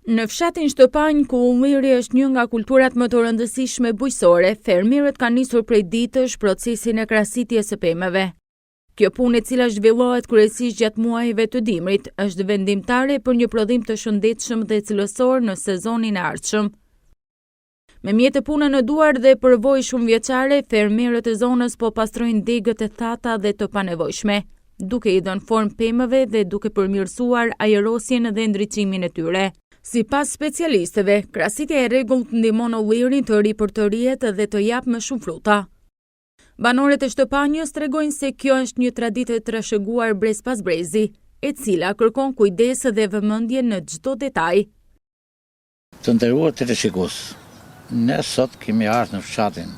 Në fshatin Shtëpanj, ku ulliri është një nga kulturat më të rëndësishme bujqësore, fermierët kanë nisur prej ditësh procesin e krahasitjes së pemëve. Kjo punë, e cila zhvillohet kryesisht gjatë muajve të dimrit, është vendimtare për një prodhim të shëndetshëm dhe cilësor në sezonin e ardhshëm. Me mjetë pune në duar dhe përvojë shumëvjeçare, fermierët e zonës po pastrojnë degët e thata dhe të panevojshme, duke i dhënë formë pemëve dhe duke përmirësuar ajerosjen dhe ndriçimin e tyre. Sipas specialistëve, krahasitja e rregullt ndihmon ullirin të ripërtërihet dhe të jap më shumë fruta. Banorët e Shtëpanjës tregojnë se kjo është një traditë e trashëguar brez pas brezi, e cila kërkon kujdes dhe vëmendje në çdo detaj. Të nderuar teleshikues, ne sot kemi ardhur në fshatin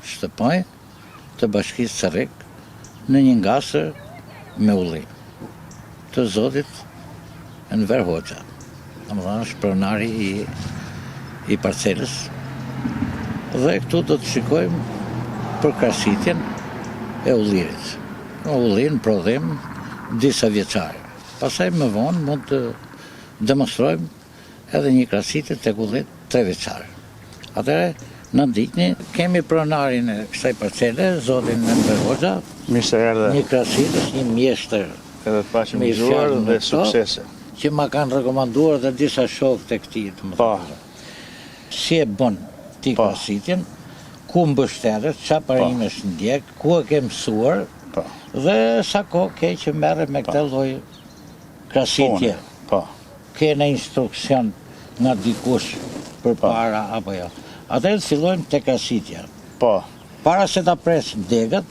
Shtëpanj të bashkisë Cerrik në një ngasër me ullim të zotit Enver Hoxha. Është pronari i parcelës dhe këtu do të shikojmë për krahasitjen e ullirit. Ullir në prodhim disa vjeçare. Pastaj më vonë mund të demonstrojmë edhe një krahasitje tek ullit 3 vjeçar. Atëherë në ndihni kemi pronarin e kësaj parcele, zotin Enver Hoxha. Mirë se erdhe. Një krahasitës, një mjeshtër. Edhe të pashim gjuar dhe suksese. Që ma kanë rekomanduar dhe disa shokë të këtij, të më thonë. Si e bën ti krahasitjen, ku mbështetet, çfarë parime është ndjek, ku e ke mësuar, dhe sa kohë ke që merre me këtë lloj krahasitje. Ke në instruksion nga dikush përpara apo jo. Atëherë fillojmë te krahasitja. Para se ta pres degët,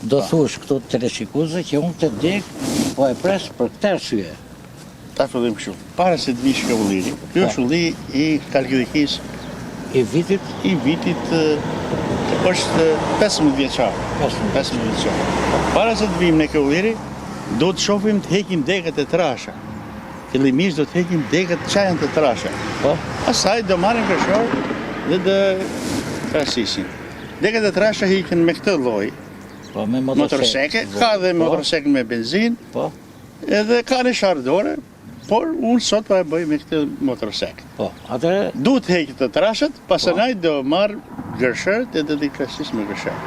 do thush këtu teleshikuesve që unë të deg po e pres për këtë arsye. Ta fillim kështu. Para se të vish kjo ulliri, kjo është ulli i kalkidikis i vitit është 15 vjeçar. 15 vjeçar. Para se të vim në kjo ulliri, do të shohim të hekim degët e trasha. Fillimisht do të hekim degët që janë të trasha. Pastaj do marrim kërshor dhe do krahasisin. Degët e trasha hiqen me këtë lloj. Me motorseke, ka dhe motorseke me benzinë. Edhe ka në shardore, por unë sot pa e bëj me këtë motorsek. Duhet heqë të trashët, pastaj do marr gërshërët edhe do i krahasis me gërshërë.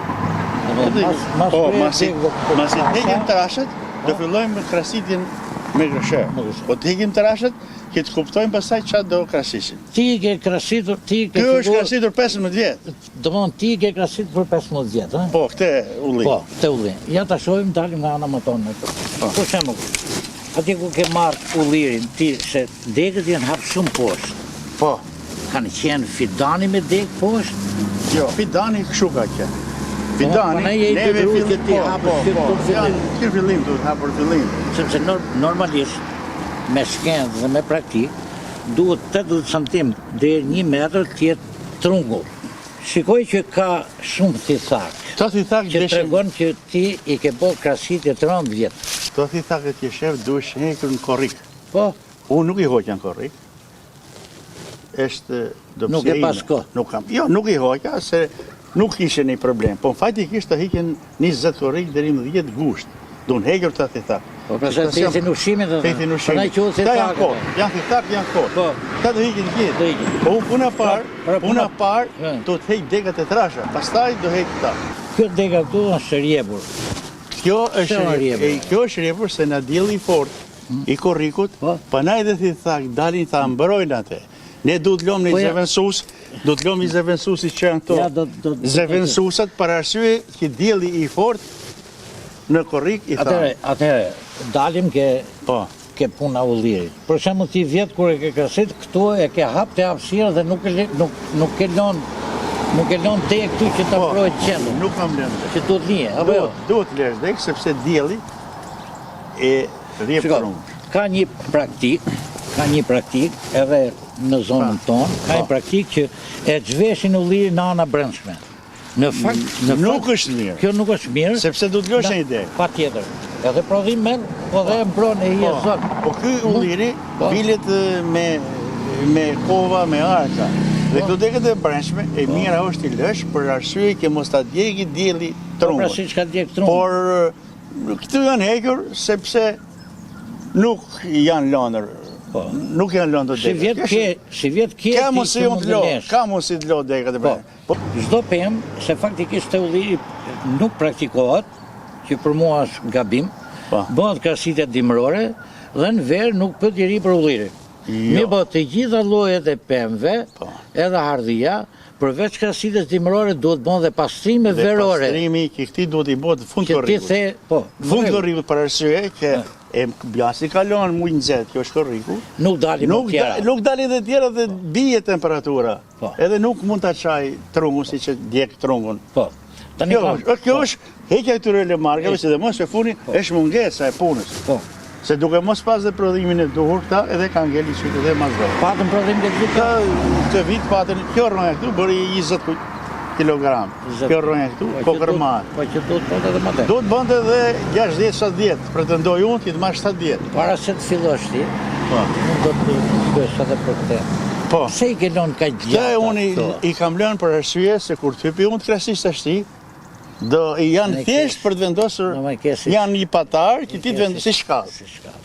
Masi heqim trashët, do fillojmë me krahasitjen me gërshërë. Po të heqim trashët, që të kuptojmë pastaj çfarë do krahasisim. Ti ke krahasitur, Ky është krahasitur 15 vjet. Domthonë ti ke krahasitur për 15 vjet, ëh? Po, këtë ullim. Po, këtë ullim. Ja ta shohim, dalim nga ana më tonë. Për shembull, atje ku ke marrë ullirin, ti se degët janë hap shumë poshtë. Po. Kanë qenë fidani me degë poshtë? Jo, fidani kështu ka qenë. Fidani, neve fillim duhet hapur fillim. Sepse normalisht me shkencë dhe me praktik duhet 80 cm deri 1 metër të jetë trungull. Shikoj që ka shumë thithak. Që tregon që ti i ke bërë krahasitje 30 vjet. Këto thithakët që shef duhet hekur në korrik. Po. Unë nuk i hoqa në korrik. Nuk e pas kohë. Jo, nuk i hoqa, se nuk ishe një problem. Po në fakt i kishte hiqen 20 korrik deri në 10 gusht. Do në hekur të thithak. Po përse thethin ushimin dhe ta janë kohë. Janë thithak, janë kohë. Ta do hiqin gjithë. Po puna parë do të heq degët e trasha, pastaj do heq këta. Kjo dega këtu është rjepur. Kjo është rjepur se na dielli i fortë i korrikut, panaj dhe thithak dalin ta mbrojnë atë. Ne duhet lëmë një zëvendësus, zëvendësusi që janë këto zëvendësusat për arsye që dielli i fortë në korrik i thamë. Atëherë, dalim ke puna ullirit. Për shembull ti vjet kur e ke krahasit, këtu e ke hap të hapësirë dhe nuk e lën te këtu që ta mbrojë qendrën. Nuk kam lënë. Që duhet lije, apo jo? Duhet lësh dek sepse dielli e rrjep trungun. Ka një praktik edhe në zonën tonë, ka një praktik që e zhveshin ullirin në ana brendshme. Në fakt nuk është mirë. Kjo nuk është mirë, sepse do të lësh një ide. Patjetër. Edhe prodhim merr, po dhe e mbron e i zot. Po ky ulliri bilet me kova, me arka. Dhe këto degët e brendshme e mira është i lësh për arsye që mos ta djegë dielli trungun. Pra siç ka djeg trungun. Por këtu janë hequr sepse nuk janë lëndër nuk janë lënë të dekat. Si vjet ke ka mos i unë të lodh, ka mos i të lodh dekat e Po, çdo pemë, se faktikisht te ulliri nuk praktikohet, që për mua është gabim, bëhet krasitë dimrore dhe në verë nuk pët i ri për ulliri. Mirë po, të gjitha llojet e pemëve, edhe hardhia, përveç krasitës dimrore duhet bën dhe pastrime verore. Pastrimi që këti duhet i bëhet fund korriku. Fund korriku për arsye që e bjasi kalon mujë nxehtë, kjo është korriku. Nuk dalin më tjera. Nuk dalin dhe tjera dhe bie temperatura. Edhe nuk mund ta çaj trungun siç e djeg trungun. Kjo është heqja e këtyre lemarkave, sidomos se funi është mungesa e punës. Se duke mos pas dhe prodhimin e duhur këta, edhe kanë ngeli qytet edhe mas do. Patën prodhim të këtu? Këtë vit patën, kjo rronja këtu, bëri 20 kilogram. Kjo rronja këtu, kokërmat. Po që duhet bënte edhe më të? Duhet bënte edhe 60-70, pretendoj unë që të marrë 70. Para se të fillosh ti, nuk do të bësh edhe për këtë. Se i ke lënë ka gjatë? Këtë unë i kam lënë për arsye se kur të hypi unë të krasisht ashti, janë thjesht për të vendosur, janë një patar që ti të vendosur si shkallë.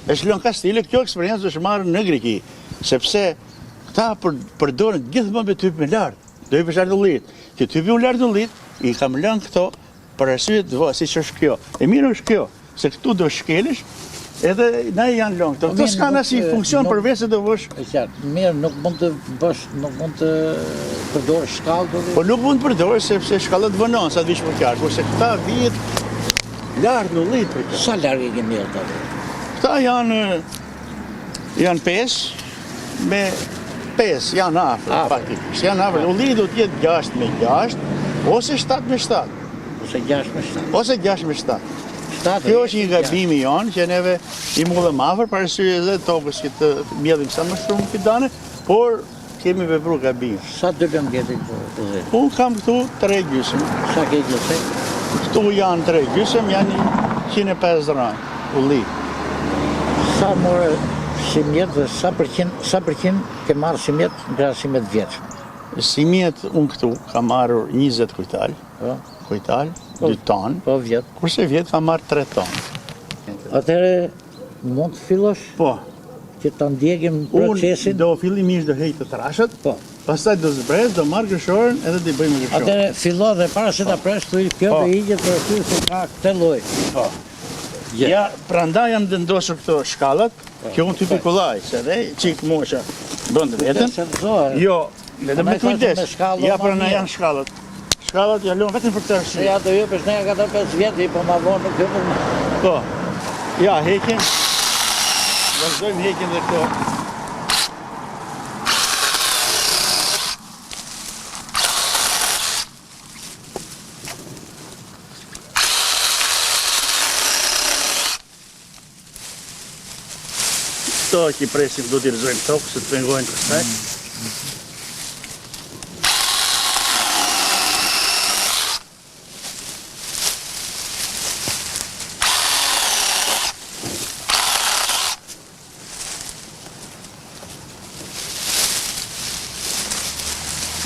E shlon ka stile, kjo eksperiencë është marrë në Greki, sepse këta përdoren gjithmonë me typ me lartë, do i përshar të ullit. Që typi unë lartë ullit, i kam lënë këto për arsye si që është kjo. E mirë është kjo, se këtu do shkelish, edhe na janë lënë këto. Këto s'kanë asnjë funksion përveç se do vësh. Mirë, nuk mund të bësh, nuk mund të përdorë shkallë. Po nuk mund të përdorë sepse shkallët vënon sa të vish për qarë, por se këta vihet larg në ullit për këtë. Sa larg e kemi ata? Këta janë 5 me 5, janë afër faktikisht. Janë afër. Ulliri do të jetë 6 me 6 ose 7 me 7. Ose 6 me 7. Ose 6 me 7. Kjo është një gabimi jonë që neve i mullëm afër për arsye edhe tokës që të mbjellim sa më shumë fidane, por kemi vepru gabim. Sa dëlëm keti këtu? Unë kam këtu 3 gjysmë. Sa ke gjysmë? Këtu janë 3 gjysmë, janë 150 rënë ulli. Sa more simjet dhe sa përqind ke marrë simjet nga simjet vjetshme? Simjet unë këtu kam marrë 20 kujtal. Kujtal, 2 ton, kurse vjet ka marrë 3 ton. Atëre, mund të fillosh? Po. Që të ndjegim procesin? Unë do fillimisht do hejtë të trashët, pastaj do zbres, do marrë gëshorën edhe do i bëjmë gëshorën. Atëre, fillo dhe para se ta presh të kjo dhe igjet për ty se ka këtë lloj. Ja, prandaj jam vendosur këto shkallat, që unë typi kollaj, se dhe qik mosha bëndë vetën. Jo, edhe me kujdes, ja prandaj janë shkallat. Shkallat ja lënë vetëm për këtë arsye. Ja do jepësh ne ka 5 vjet, po ma vonë nuk jepëm. Po. Ja, heqin. Vazhdojmë heqin dhe këto. Këto që i presim do t'i rëzojmë tokë, se të pengojnë kësaj.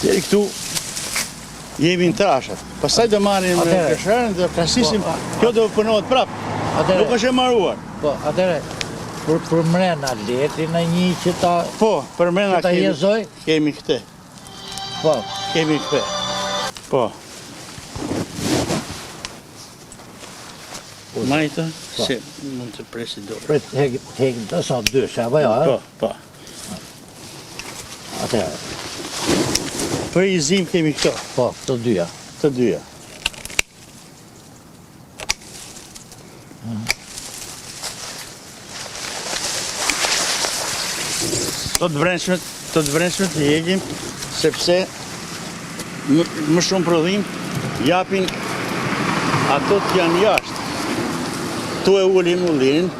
Deri këtu jemi në trashat. Pastaj do marrim në kësharën, do krasisim, kjo do punohet prapë. Nuk është e marruar. Po, atëre, për mrena leti në një që ta... Po, për mrena kemi këte. Po. Kemi këte. Po. Majta, se mund të presi dorë. Pret, hekim të sa dysh, apo jo? Po, po. Atëre. Për i zim kemi këto. Po, të dyja. Të dyja. Të të vrenshmet të hekim, sepse më shumë prodhim japin ato të janë jashtë. Tu e ullim ullirin.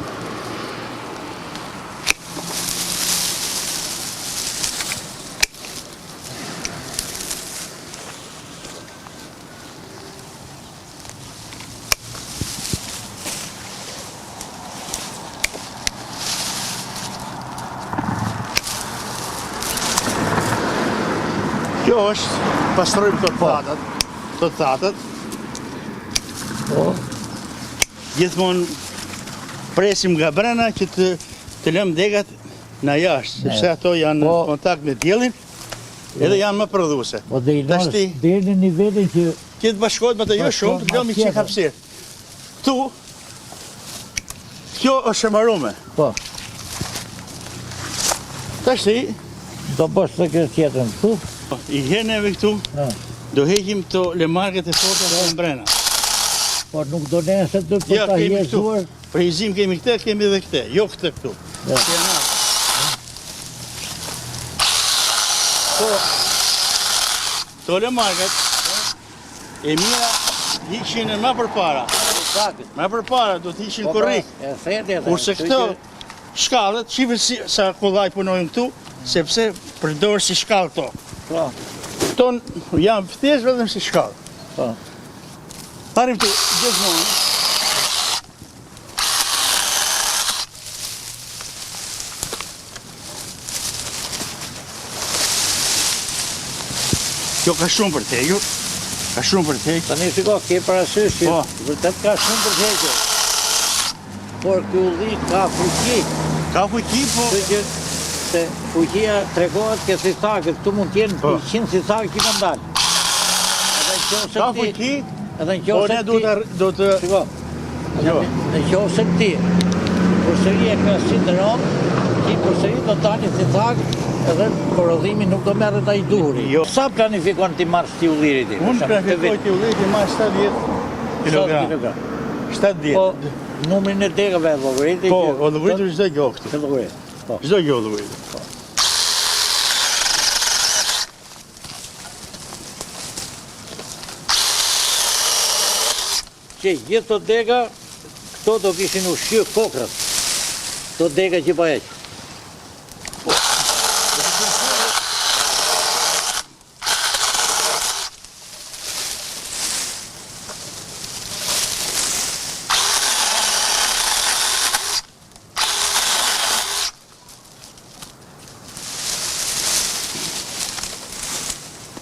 Kjo është, pastrojmë të thatët. Gjithmonë presim nga brenda që të lëmë degat në jashtë, sepse ato janë në kontakt me diellin, edhe janë më prodhuese. Po dhe i deri në nivelin që këtë bashkohet me të jo shumë, të lëmi që hapësirë. Këtu, kjo është shëmarume. Po. Tashti, do bësh të kjo tjetën këtu. I heneve këtu, do heqim të lemarket e forta të mbrena. Po nuk do nesë të për ta hjezuar. Për hizim kemi këte, kemi edhe këte, jo këte këtu. To lemarket, e mira hiqin më përpara. Më përpara do të hiqin korrik. Kurse këto shkallët, shifë sa kollaj punojnë këtu, sepse përdorë si shkallë këto. Këto janë pëtesh vetëm si shkallë. Harim të gjithmonë. Kjo ka shumë për te, ju. Ka shumë për te. Tani shiko, ke parasysh që vërtet ka shumë për te. Por ky ulli ka fuqi. Ka fuqi, po... Se fuqia tregohet ke sisakët, këtu mund t'jenë 100 sisakë që kanë dalë. Ka fuqi, edhe në po ne do të... Shiko, në qofë se ti, përsëri e ka si të rëmë, ti përsëri do tani sisakë, edhe prodhimi nuk do merret ai duhuri. Sa planifikon ti marrësh ti ullirit ti? Unë planifikoj ti ullirit i marrë 70 kg. 70. Po, numrin e degave e llogaritë. Po, llogaritë çdo gjë këtu. Çdo gjë llogaritë. Që gjithë të dega, këto do kishin ushqyer kokrat. Këto dega që po heq.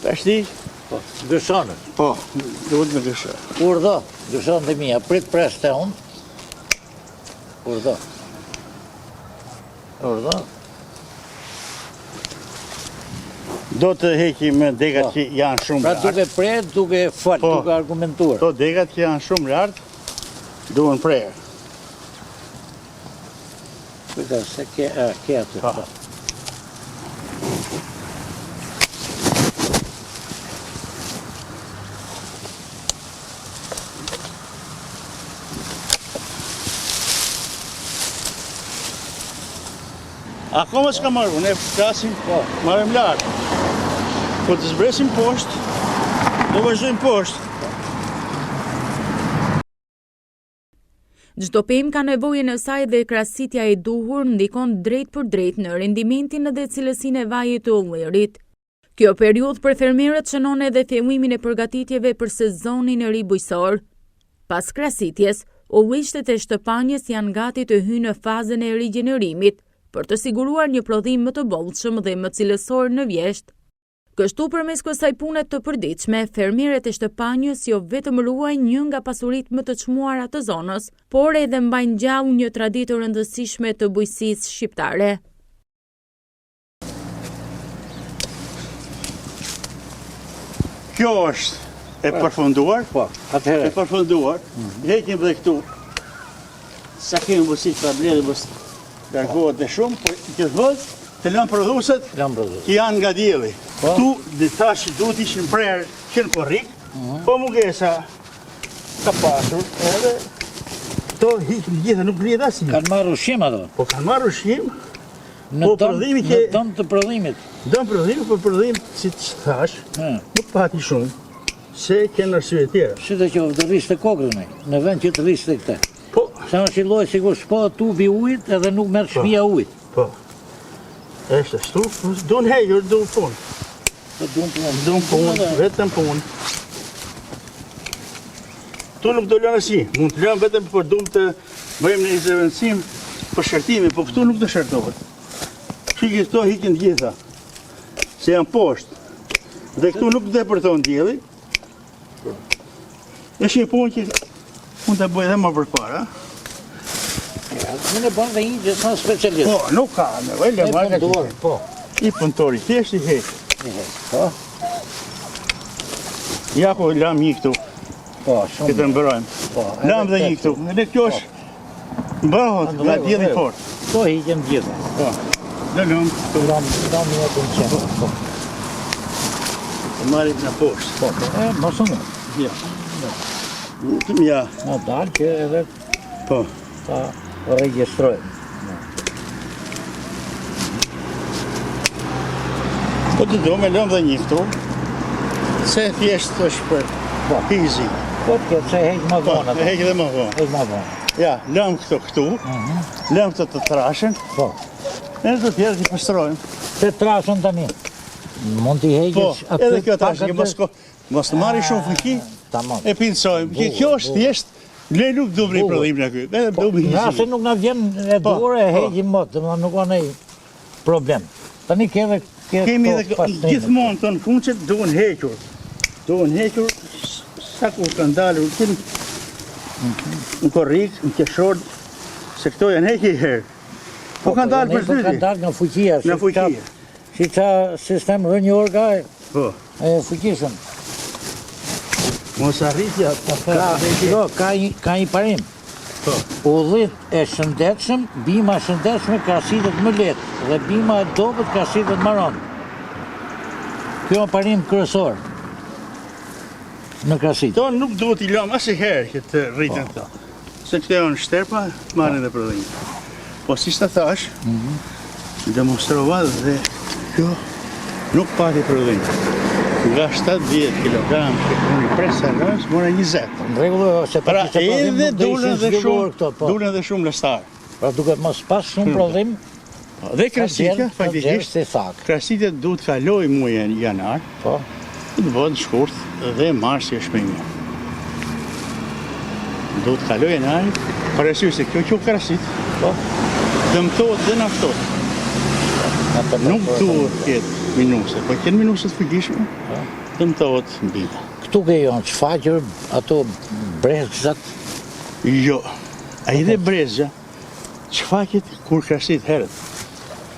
Tashti? Po, gëshonët. Po, duhet me gëshonët. Urdhë, gëshonët e mija, prit pres të unë. Urdhë. Do të heqim me degat që janë shumë lartë. Pra duke pret, duke fal, duke argumentuar. To degat që janë shumë lartë, duhen prerë. Kujta, se ke aty. Akoma s'ka marru, ne krasim, marrim lartë. Po të zbresim poshtë, do vazhdojmë poshtë. Çdo pemë ka nevojën e saj dhe krasitja e duhur ndikon drejt për drejt në rendimentin dhe cilësinë e vajit të ullirit. Kjo periudhë për fermerët shënon edhe fillimin e përgatitjeve për sezonin e ri bujqësor. Pas krasitjes, ullishtet e shtëpanjes janë gati të hyjnë në fazën e rigjenerimit, për të siguruar një prodhim më të bollshëm dhe më cilësor në vjesht. Kështu përmes kësaj pune të përditshme, fermerët e shtëpanjës jo vetëm ruajnë një nga pasuritë më të çmuara të zonës, por edhe mbajnë gjallë një traditë të rëndësishme të bujqësisë shqiptare. Kjo është e përfunduar. Po, atëherë. E përfunduar. Heqim dhe këtu. Sa kemi bujqësi të blerë, largohet dhe shumë, por gjithmonë të lënë prodhueset që janë nga dielli. Këtu tash duhet ishin prerë që në korrik, po mungesa ka pasur, edhe këto hiqin gjitha, nuk lihet asnjë. Kanë marrë ushqim ato? Po kanë marrë ushqim, në dëm të prodhimit. Dëm prodhimit, po prodhim, si të thash, nuk pati shumë, se kënë arsye tjera. Si të qoftë të rriste kokrën në vend që të rriste këte. Po. Sa në shilloj sikur s'po tubi ujit edhe nuk merë shpia ujit. Po. Eshte shtu, duhen hegjur, duhen punë. Duhen punë, vetëm punë. Tu nuk do lënë asnjë, mund të lënë vetëm për duhem të bëjmë një intervencim për shërtimi, po këtu nuk do shërtohet. Shikë këto hiqin gjitha, se janë poshtë. Dhe këtu nuk depërton dielli. Është një punë që mund të bëj edhe më përpara. Unë e bën dhe një gjithmonë specialist. Po, nuk ka nevojë le marrë. Po. I punëtori thjesht i heq. Po. Ja ku lam një këtu. Po, shumë. Këtë mbërojmë. Po. Lam dhe një këtu. Edhe kjo është mbarohet nga dielli fort. Po hiqem gjithë. Po. Në lëm këtu. Lam një të po. Të marrim në poshtë. Po, mos unë. Ja. Ja. Na dal që edhe Po. ta regjistroj. Po të do me lëm dhe një këtu. Se thjesht është për pizi. Po të se heq më Po, vonë. heq dhe më vonë. Heq më vonë. Ja, lëm këtu. Lëm të trashen. Po. Ne do tjerë t'i pastrojmë. Të trashën tani. Mund t'i Po, heqësh aty. edhe kjo trashe, mos të marri shumë fëki, Tamam. e pincojmë. Kjo është thjesht, ne nuk du bëni prodhim në këtë. Edhe du bëni Nga se hizi. nuk na vjen e dorë e heqim më, domethënë nuk ka ndonjë problem. Tani kemi Kemi edhe gjithmonë tonë kunçet duhen hequr. Duhen hequr sa kur kanë dalur në korrik, në keshord, se këto janë heqi herë. Po kanë dalë për Kanë zyti. dalë nga fuqia. Nga fuqia. Si ka sistem rënjor ka Po, e fuqishëm. mos arritja Ka një parim. Po. Udhit e shëndetshëm, bima e shëndetshme krahasitet më lehtë dhe bima e dobët krahasitet më rënd. Kjo është parim kryesor në krahasit. To nuk duhet i lëm asnjëherë që të rriten këto. Se këto janë shterpa, marrin dhe prodhim. Po si ta thash, demonstrova dhe kjo nuk pati prodhim. Nga 70 kg që unë i presa rëns, mora 20. Në rregull, se Pra edhe dulen dhe këto, po. shumë, dulen dhe shumë lëstar. Pra duket mos pas shumë prodhim, Dhe krasitja, faktikisht, si sak. krasitja duhet kaloj muajin janar, Po. të bëhet shkurt dhe marsi është më i mirë. Duhet kaloj janar, parasysh se kjo krasit, Po. dëmtohet dhe naftohet. Nuk duhet ketë minuse, po kënë minuse të fëgjishme, dëmtohet bima. Këtu ke janë çfaqur ato brezat. Jo, a i dhe brezja, çfaqet kur krasit herët.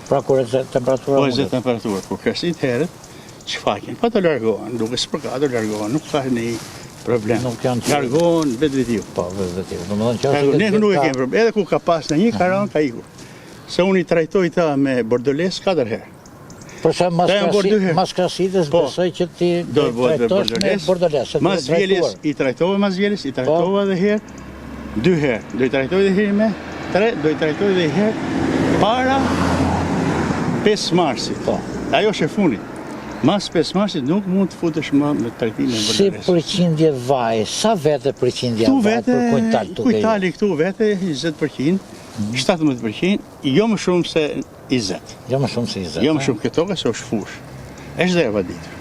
Pra kur e zë temperatura. Po e zë temperaturë, kur krasit herët, çfaqen, pa të largohen, duke s'përka të largohen, nuk ka një problem. Nuk janë që- Largohen vetë. Po, vetë. Domethënë që Ne nuk e kemi problem, edhe ku ka pas në një karan, ka ikur. Se unë i trajtoj ta me bordoles 4 herë. Për sa Ta janë bërë 2 herë. mas krasitës Po. besoj që ti Do të bëhet me trajtosh me bordoles. Mas vjeles, i trajtova mas vjeles, i trajtova edhe herë, 2 herë. Do i trajtoj edhe herë me 3, do i trajtoj edhe herë para 5 marsit. Po. Ajo është e funit. Mas 5 marsit nuk mund të futesh më me trajtimin e Si bordoles. përqindje vaj, sa vete përqindja Këtu vaj vete, për kuintal tu ke? kuintali këtu vete 20%, 17%, jo më shumë se 20. Jo më shumë se 20. Jo më shumë këto ka se është fush. Është dhe e vaditur.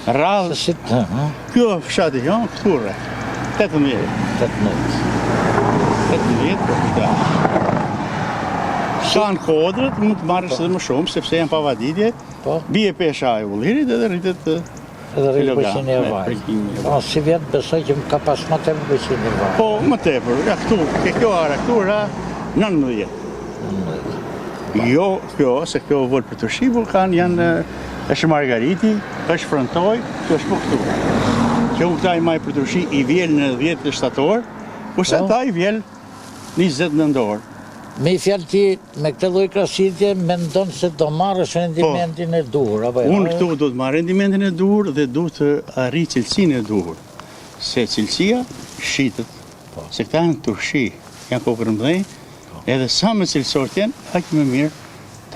Rallë, Si të, kjo fshati janë këtu rre. 18. 18. 18, po këta. Kanë kodrët, mund të marrësh edhe më shumë, sepse janë pa vaditje. Po. Bie pesha e ullirit edhe rritet Edhe rritë kilogram, përqindje me vaj. përqindje e Po, si vjetë besoj që ka pas më tepër përqindje vaj. Po, më tepër, ja këtu, ke kjo ara, këtu ra 19. Jo kjo, se kjo vol për të shqipur janë, është margariti, është frontoj, kjo është po këtu. Kjo këta i maj për të shqip i vjel në 10 shtator, kurse Po. ta i vjel 20 nëndor. Me i fjalë ti, me këtë lloj krahasitje, mendon se do marrësh rendimentin e duhur, apo jo? Unë këtu do të marrë rendimentin e duhur dhe du të arri cilësinë e duhur. Se cilësia shqitet, se këta janë turshi, janë kokër mëdhej, edhe sa më cilësor t'jenë, aq më mirë,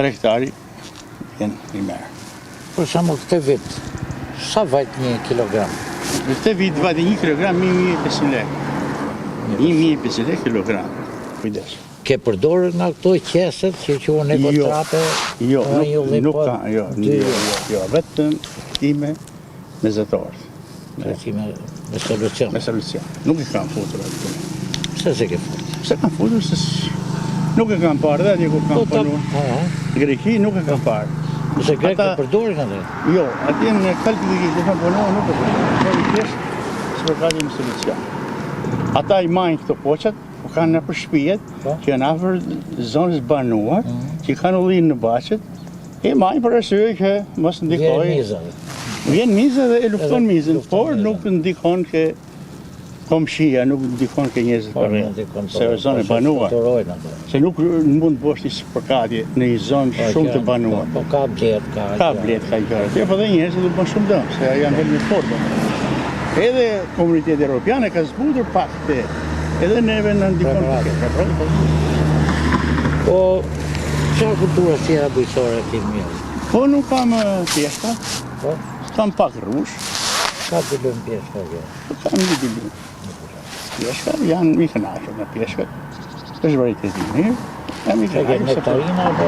tregtari janë i merë. Për shembull këtë vit, sa vajt 1 kilogram? Në këtë vit vajti 1 kilogram 1.500 lekë. 1.500 lekë kilogram. Kujdes. Ke përdorur nga këto qeset që quhen ekotrape? Jo, nuk po, ka, jo, vetëm time mezatorët. Me solucion. Me solucion. Nuk i kam futur atë. Pse se ke futur? Pse kam futur se nuk e kam parë, dhe një ku kam punuar. Greki nuk e kam parë. Se grek e përdorin atë? Jo, atje në kalkulli ku kam punuar nuk e përdorin. Në i thjesht, s'përkali në solucion. Ata i majnë këto poqat, po kanë në për shtëpijet, që janë afër zonës banuar, që kanë ullinë në bachet, e majnë për arsye që mos ndikojë. Vjen miza dhe e lufton mizën, por nuk ndikon ke komshia, nuk ndikon ke njerëzit për rreth, se është zonë e banuar. Se nuk mund të bosh një përkatje në një zonë shumë të banuar. Po ka blet, ka gjëra. Po dhe njerëzit do bën shumë dëm, se janë helmit fort. Edhe komuniteti evropian e ka zbutur pak te, edhe neve në ndikon të Po, çfarë kultura tjera bujqësore ti mirë? Po nuk kam pjeshka, kam pak rrush. Ka të lëmë pjeshka gjë? Kam një dilim. Pjeshka janë i kënaqur në pjeshka. Është varieteti i mirë. Jam i kënaqur.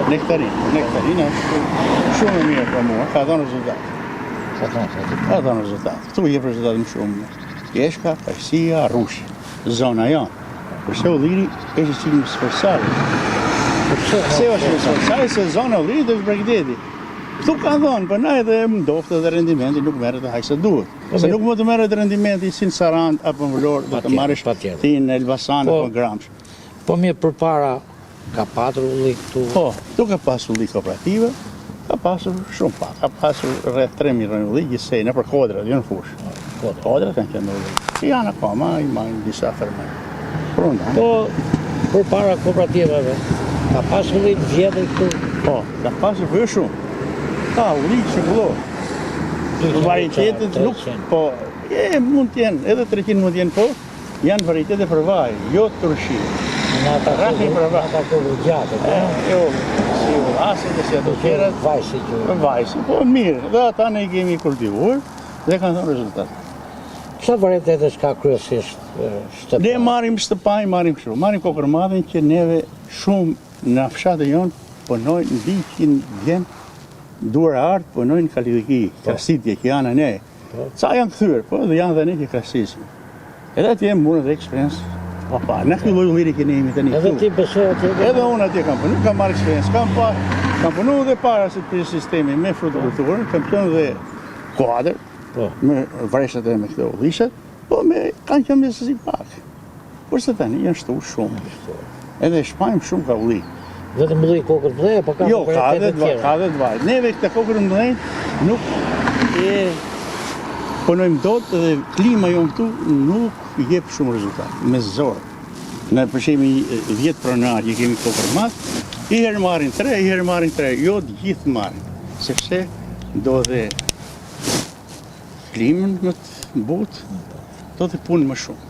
Nektarina? Nektarina është shumë e mirë për mua, ka dhënë rezultat. Ka dhënë rezultat. Këtu jep rezultat më shumë. Pjeshka, pajësia, rrushi. Zona janë. Përse ulliri është që një sforsari. Pse është një sforsari, se zona ulliri është Bregdeti. Këtu ka thonë, për na edhe ndoftë dhe rendimenti nuk merret aq sa duhet. Se nuk mund të merret rendimenti si në Sarand apo në Vlorë, do të marrësh ti në Elbasan apo në Gramsh. Po mirë përpara ka patur ulli këtu? Po, këtu ka pasur ulli kooperative, ka pasur shumë pak, ka pasur rreth 3.000 ulli gjithsej nëpër kodrat, jo në fushë. Kodrat kanë qenë ulli. Janë akoma, i marrin disa ferme. Po, përpara kooperativave, ka pasur ulli vjetër këtu? Po, ka pasur vërë shumë. Ka ulli çikullor. Varietetet nuk, po, mund të jenë, edhe 300 mund të jenë, po, janë varietete për vaj, jo turshi. Në ata kërë gjatë, jo, si ulasit, si ato qerat. Vajsi që. Vajsi, po mirë, dhe ata ne i kemi kultivuar dhe kanë thonë rezultat. Çfarë varietetesh ka kryesisht shtëpi? Ne marrim shtëpaj, marrim kështu, marrim kokërmadhin që neve shumë në fshatin jonë punojnë 100 vjen duar artë punojnë kalitiki, krasitje që janë ne. Ca janë këthyr, po dhe janë dhe ne që krasisim. Edhe atje më dhe eksperiencë. Papa, në këtë lloj ulliri që ne jemi tani këtu. Edhe ti besoj atje? Edhe unë atje kam punu, kam marrë eksperiencë. Kam punu dhe para se të sistemi me frutëkulturën, kam punu dhe kuadër, me vreshat e me këto ullishat, po me kanë qenë mesësi pak. Kurse tani janë shtu shumë. Edhe shpajmë shumë ka ulli. Vetëm ulli kokër të mëdhenj, po ka jo, ka dhe të vaj. Neve këta kokër të mëdhenj nuk e punojmë dot dhe klima jonë këtu nuk jep shumë rezultat, me zorë. Në përshemi 10 pronar që kemi kokërmat, i herë marrin 3, jo të gjithë marrin, sepse do dhe klimën më të butë, do të punë më shumë.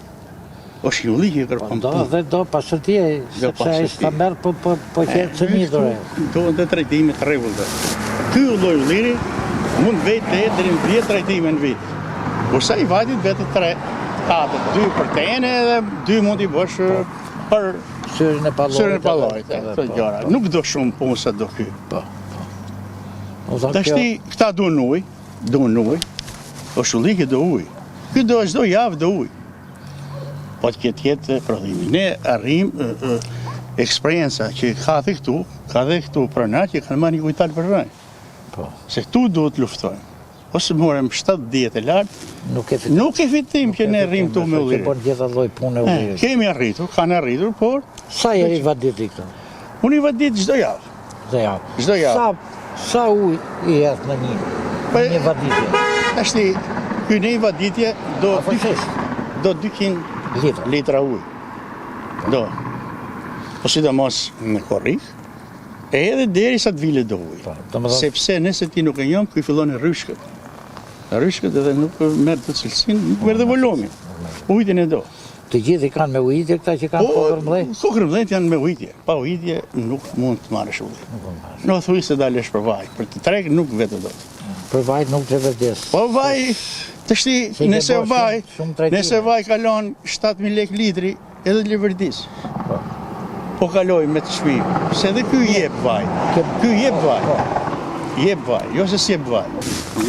O shjulli që kërpon punë. Dhe do pasërtje, sepse a i s'ka merë po qenë të midore. Do të trajtime të rregullta. Ky lloj ulliri mund vetë të jetë deri në 10 trajtime në vit. Kurse i vajtit vetë 3, 4, 2 për tene dhe 2 mund t'i bësh për syrin e pallojit. Nuk do shumë punë sa do ky. Tashti këta duan ujë, o shulliki do ujë. Ky do çdo javë do ujë. Po të ketë prodhimi. Ne arrim eksperienca që ka dhe këtu pronar që kanë marrë një kujtal për rënjë. Se këtu duhet luftojmë. Ose morëm 7-10 e lartë, nuk e fitim që ne rrim këtu me ulliri. Por gjitha lloj punë ulliri. Kemi arritur, kanë arritur, por... Sa jeri vadit i këtu? Unë i vadit çdo javë. Çdo javë. Sa ujë i jeth në një vaditje? Ashti, ky një vaditje do 200 litra ujë. Do. Po sidomos në korrik, edhe deri sa të vile do ujë. Sepse nëse ti nuk e njeh, ky fillon në rryshkët. Rryshkët edhe nuk merr të cilësinë, nuk merr dhe volumin. Ujitjen e do. Të gjithë i kanë me ujitje këta që kanë kokër mëdhenj? Kokër mëdhenj janë me ujitje. Pa ujitje nuk mund të marrësh ujë. Nuk thuaj se dalesh për vaj. Për të treg nuk vetë dot. Për vaj nuk të vërdes. Po vaj, tashti nëse vaj kalon 7.000 lek litri, edhe të livërdis. Po kaloj me të shpim. Se dhe ky jep vaj. Ky jep vaj. Jep vaj, jo se s'jep vaj.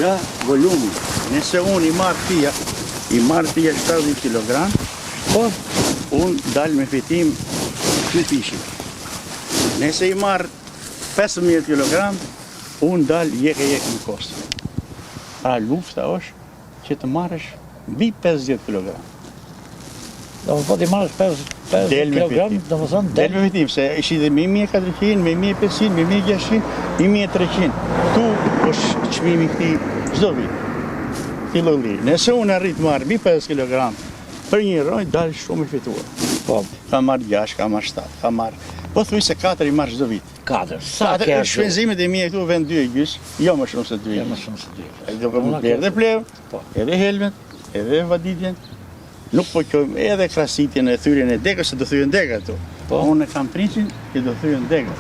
Ja, volumi. Nëse unë i marr tia 70 kg, po unë dal me fitim 2 pishin. Nëse i marr 15 kg, unë dal jek në kostë. Pra lufta është që të marrësh mbi 50 kg. Do më po t'i marrësh 5 Del me kilogram, fitim. do më thonë, Del me fitim, se ishi dhe 1.400, 1.500, 1.600, 1.300. Këtu është çmimi i këtij çdo vit. Kilo lirë. Nëse unë arrit marrë mbi 5 kg për një roj, dalë shumë i fituar. po, Ka marrë 6, ka marrë 7, ka marrë. Po thuj se 4 i marrë çdo vit. 4. Sa ke ardu? Shpenzimet e mia këtu vend 2,5, jo më shumë se 2,5. Jo më shumë se 2. Ai do të më blerë dhe pleu, Po. edhe helmet, edhe vaditjen. Nuk po qojmë edhe krasitjen e thyrjen e degës, se do thyrjen dega këtu. Po. Unë e kam princin që do thyrjen dega.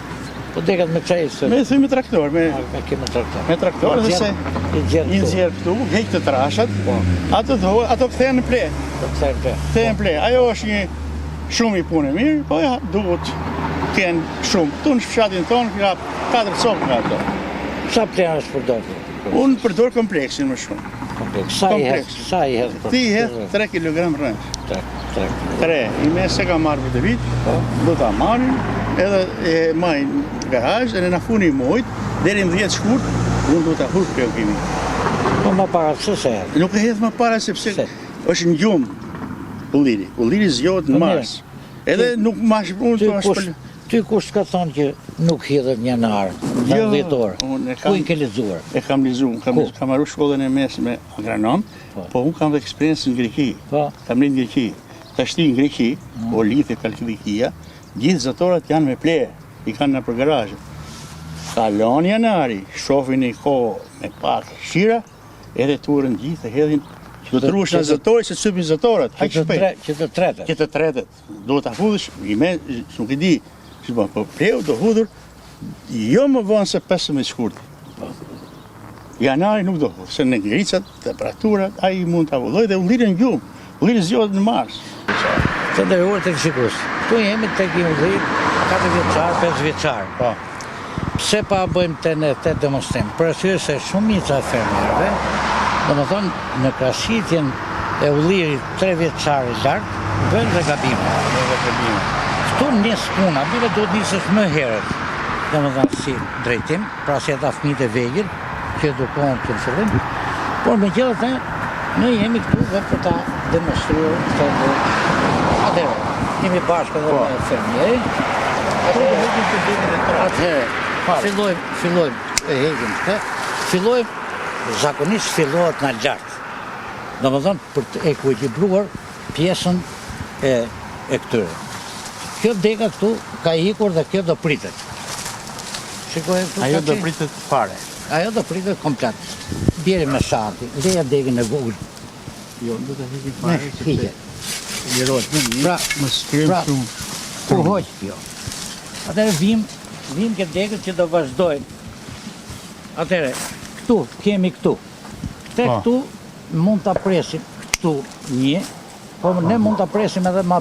Po dekat me çaj se... Me thyj me traktor, me kemë traktor. me traktor dhe se I gjerë i këtu. nxjerr këtu, heq të trashat, ato kthehen në ple. Do të thejmë të. Kthehen në ple. Ajo është një shumë i punë e mirë, po ja, duhet kenë shumë. Këtu në fshatin tonë ka 4 copë nga ato. Sa plenë është përdojtë? Unë përdor kompleksin më shumë. Kompleks. Sa i hedh? Kompleks. Sa i hedh? Ti hedh 3 kg rënç. 3. 3. I me se ka marrë për të vit, do ta marrin, edhe e majnë garazh, edhe na funi mujt, deri në 10 shkurt, unë do ta hur plogimi. Po më para se se hedh. Nuk e hedh më para sepse Se? është në gjumë ulliri. Ulliri zgjohet në Po, mars. Edhe nuk mash unë Ty to kush, është ty kush ka thonë që nuk hidhet një janar, Jo, 10 orë. unë e Ku kam- i ke lexuar? e kam lexuar, Ku? kam marrë shkollën e mesme agronom, po unë kam dhe eksperiencë në Greqi. Po. Kam rinë në Greqi. Tashti në Greqi, o lidhe Kalkidikia, gjithë zëtorat janë me ple, i kanë në për garazhe. Kalon janari, shofin i kohë me pak shira, edhe turën gjithë e hedhin, do të rush në zëtori se të sypin zëtorat, hajtë shpejt. Që të tretet. Që të tretet, do të hudhësh, i me, nuk i di, që po, po pleu do hudhur, jo më vonë se 15 shkurt. Janari nuk do hudhë, se në ngricat, temperaturat, ai mund të avulloj dhe ulliri në gjumë, ulliri zgjohet në mars. Të ndërruar të shikus. Tu jemi të kim udhir 4 vjeçar, 5 vjeçar. Po. Pse pa bëjmë të në të demonstrim? Për arsye se shumica e fermerëve, domethënë në krahasitjen e ullirit 3 vjeçar i lartë, bëjnë dhe gabime. Këtu nis puna, bile duhet nisësh më herët. Domethënë si drejtim, pra si ata fëmijët e vegjël që edukohen që në fillim. Por megjithatë, ne jemi këtu dhe për ta demonstruar këtë. Atëherë, jemi bashkë edhe me fermierë. Atëherë, fillojmë e heqim këtë. Zakonisht fillohet në lart. Domethënë për të ekuilibruar pjesën e këtyre. Kjo dega këtu ka ikur dhe kjo do pritet. Shikoj këtu. Ajo do pritet fare. Ajo do pritet komplet. Bjeri me shati, leja degën e vogël. Jo, do të heqim Ne fare. hiqet. Lirohet më mirë, Pra, më skrim pra, shumë. Ku hoq kjo? Atëherë vim këtë degët që do vazhdojnë. Atëherë, këtu, kemi këtu. Këtu mund ta presim këtu një, po ne mund ta presim edhe ma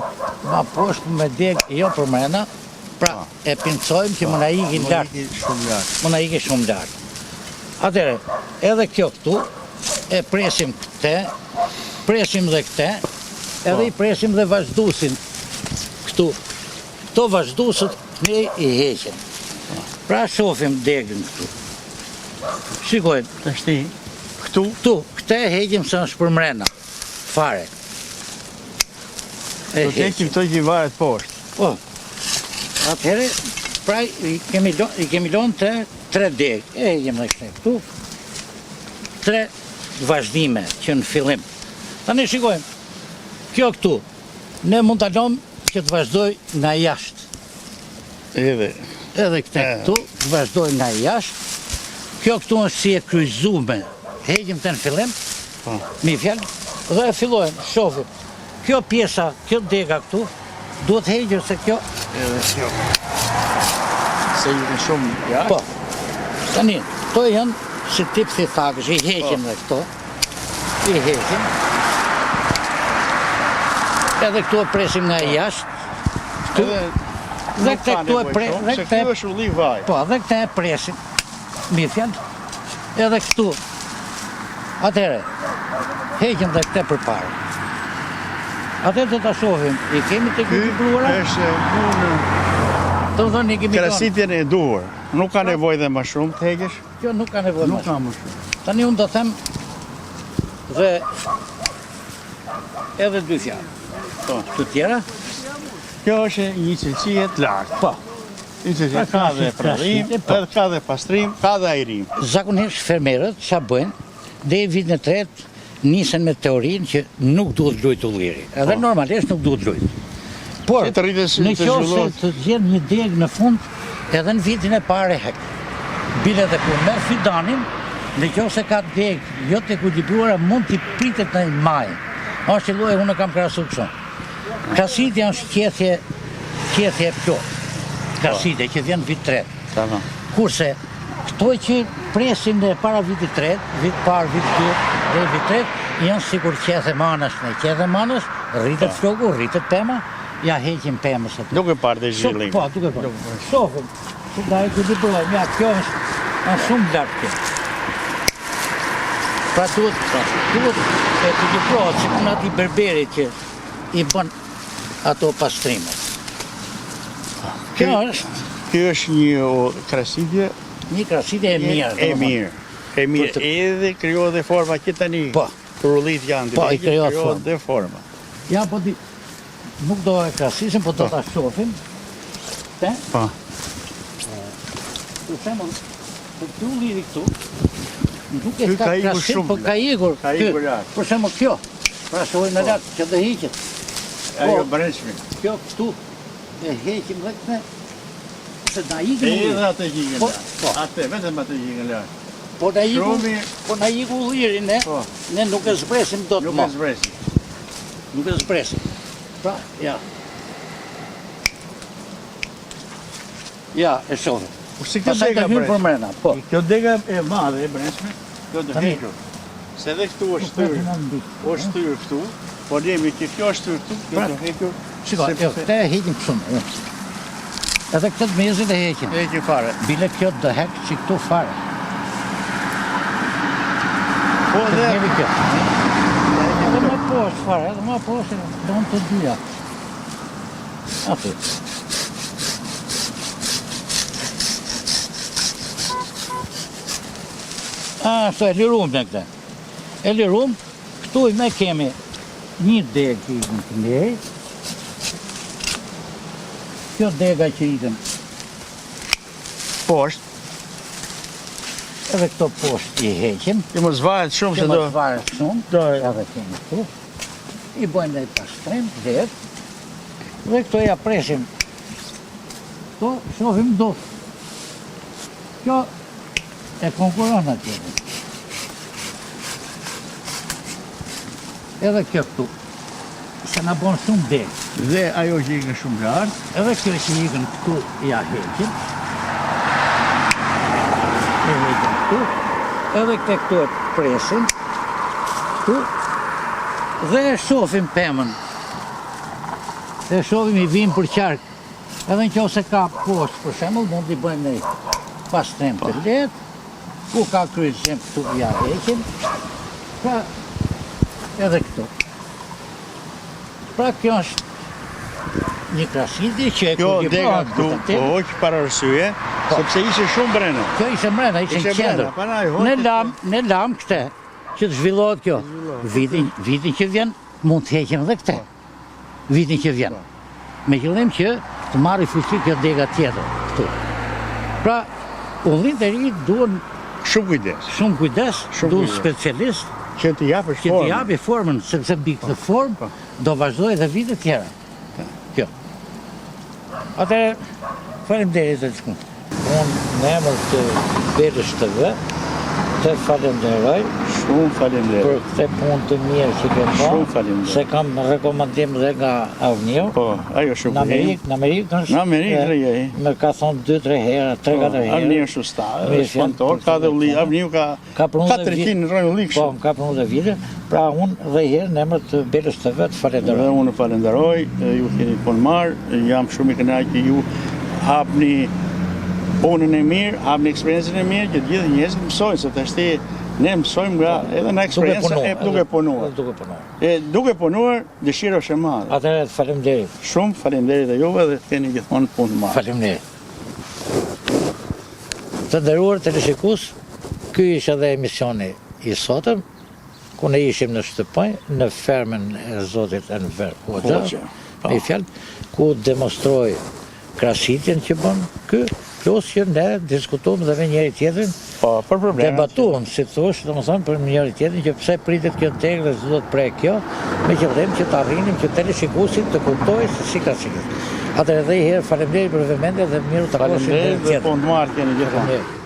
poshtë me degë, jo për mrena, pra e pincojmë që më na ikin lart. Shumë lart. Më na ikin shumë lart. Atëherë, edhe kjo këtu, e presim këtë, presim dhe këtë, edhe i presim dhe vazhdusin këtu. Këto vazhdusët ne i heqim. Pra shofim degën këtu. Shikojmë, Tashti, këtu, këtë e heqim se është për mrena. Fare. E do të heqim këto që i varet poshtë. Po. Atëherë, pra i kemi lënë të 3 degë. E heqim dhe këtu. 3 vazhdime që në fillim. Tani shikojmë. Kjo këtu, ne mund të lëmë që të vazhdoj nga jashtë. Edhe Edhe këtu të vazhdoj nga jashtë. Kjo këtu është si e kryzume. Heqim të në fillim, mi fjallë, dhe e fillojmë, shofim. Kjo pjesa, kjo dega këtu, duhet heqër se kjo... edhe kjo. Se ju në shumë jashtë. Po, tani, to janë si tip thithakësh, i heqim dhe këto. I heqim. Edhe këtu e presim nga jashtë. Dhe këte këtu e presim. Se kjo është ulli vaj. Po, dhe këte e presim. Mi fjallë. Edhe këtu. Atëhere, heqim dhe këte për parë. Atëherë do të shohim, i kemi të ekuilibruara? Është punë Të më thonë, i kemi tonë. krasitjen e duhur. Nuk ka nevojë dhe më shumë të heqësh. Kjo nuk ka nevojë Nuk më ka shumë. më shumë. Tani unë do them dhe edhe 2 fjalë. Këtu tjera? Kjo është një cilësie të lartë. Po. Një cilësie ka dhe prodhim, edhe ka dhe pastrim, ka dhe ajrim. Zakonisht fermerët çfarë bëjnë? Deri vitin e tretë nisen me teorinë që nuk duhet lujt ulliri. Edhe normalisht nuk duhet lujt. Por Që të rritet në qoftë se të gjen një deg në fund, edhe në vitin e parë hek. Bile dhe kur merr fidanin, në qoftë se ka deg jo të ekuilibruara, mund t'i pritet në maj. Është lloj unë kam krahasuar kështu. Krasitja është qethje e plot. Krasitja që vjen vit 3. Tamam. Kurse këto që presin dhe para vitit 3, vit parë, vit 2 dhe vit 3, janë sikur qethe manash. Në qethe manash, rritet floku, rritet pema, ja heqim pemës aty. Duke parë dhe zhvillim. Po, duke parë. Shofim, që da e ekuilibrojmë, ja, kjo është shumë lartë kjo. Pra duhet e ekuilibrohet, si në ati berberi që i bën ato pastrimet. Kjo është një krasitje një krasitje e mirë. E mirë. Edhe krijohet dhe forma që tani. Po. Rullit janë Po, i krijohet dhe forma. Ja, po nuk do e krasisim, po do ta shohim. Po. Për shembull, për këtu ulliri këtu, nuk e ka ikur krasim, shumë, po ka ikur. ka ikur lartë. Për shembull kjo, pra shohim në lart që do hiqet. Ajo brendshme. Kjo këtu e heqim dhe këtë, se na ikin Edhe atë gjigën. Po. Atë, vetëm atë gjigën lartë. Po na iku ullirin, ne nuk e zbresim dot Nuk më. e zbresim. Nuk e zbresim. Pra, ja. Ja, e shohim. Si kjo Pastaj dega të hynë për brendshme. mrena, po. Kjo dega e madhe e brendshme, kjo të Tani. hequr. Se edhe këtu është shtyrë. Është shtyrë këtu, po lemi që kjo është shtyrë këtu, kjo të hequr. Shiko, jo, këte e heqim shumë. Edhe këtë të mezit e heqim. Heqim fare. Bile kjo të hek që këtu fare. Po Të dhe njevi kjo. Edhe më poshtë fare, edhe më poshtë, do në të dyja. Aty. Ashtu e lirum në këte. E lirum, këtu i me kemi një degë që i në të ndej. Kjo dega që i në poshtë, edhe këto poshtë i heqim. që më zvahet shumë Që se më do... të varet shumë, Do... edhe kemi këtu. I bojnë dhe i pastrim, dhe këto ja presim. Këto shohim do. Kjo e konkuron atje. Edhe kjo këtu, se na bon shumë degë. Dhe ajo që ikën shumë lartë, Edhe kjo që ikën këtu ja heqim. E heqim këtu. Edhe këtu e presim. Këtu. Dhe e shofim pemën. Dhe shofim i vim për qark. Edhe në qoftë se ka poshtë, për shembull, mund t'i bëjmë një pastrim të lehtë. Ku ka kryqëzim këtu ja heqim. Pra, edhe këtu. Pra kjo është një krasitje që e kjo dega ekuilibrohet këtu po hoq para arsye, sepse ishte shumë brenda. Kjo ishte mrena, ishte në qendër. Në lam këte, që të zhvillohet kjo. Vitin që vjen, mund të heqim dhe këte. Vitin që vjen. Me qëllim që të marrë fuqi kjo dega tjetër këtu. Pra, ullinët e ri duhen Shumë kujdes. shumë kujdes, Shumë duhen kujdes. specialist Që t'i japësh që t'i formën. japi formën, sepse mbi këtë formë do vazhdoj edhe vite tjera. Kjo. Atëherë, faleminderit të shkun. Unë në emër të Berësh TV, të falenderoj Shumë faleminderit. për këtë punë të mirë që ke Shumë bërë, faleminderit. se kam rekomandim dhe nga Avniu. Po, ajo Në shumë Amerikë Në Amerikë rejej. më ka thonë 2-3 herë, 3-4 herë. Avniu është usta, Mirë, është fantor, ka dhe ulli, Avniu ka Ka punuar dhe 400 rojnë ulli Po, kështu. më ka punuar dhe vite, pra unë dhe herë në emër të Berësh TV të falenderoj. Dhe unë falenderoj, ju keni punë marë, jam shumë i kënaq që ju hapni punën e mirë, hapni eksperiencën e mirë, që të gjithë njerëzit mësojnë, se të ne mësojmë nga edhe nga eksperiencë e duke punuar. Duke punuar, dëshira është e madhe. Atëherë të faleminderit. Shumë faleminderit e juve dhe keni gjithmonë punë të madhe. Faleminderit. Të nderuar teleshikues, ky ishte edhe emisioni i sotëm. ku ne ishim në Shtëpaj, në fermën e zotit Enver Hoxha, me fjalë, ku demonstroi krahasitjen që bën ky, plus që ne diskutuam dhe me njëri tjetrin, për probleme. debatuam, si thosh, domethënë për njëri tjetrin që pse pritet kjo tegë dhe do të prek kjo, me qëllim që të arrinim që teleshikuesit të kuptojë se si ka siklet. Atëherë edhe një herë faleminderit për vëmendje dhe miru takoshim Faleminderit dhe punë të marrë keni gjithmonë.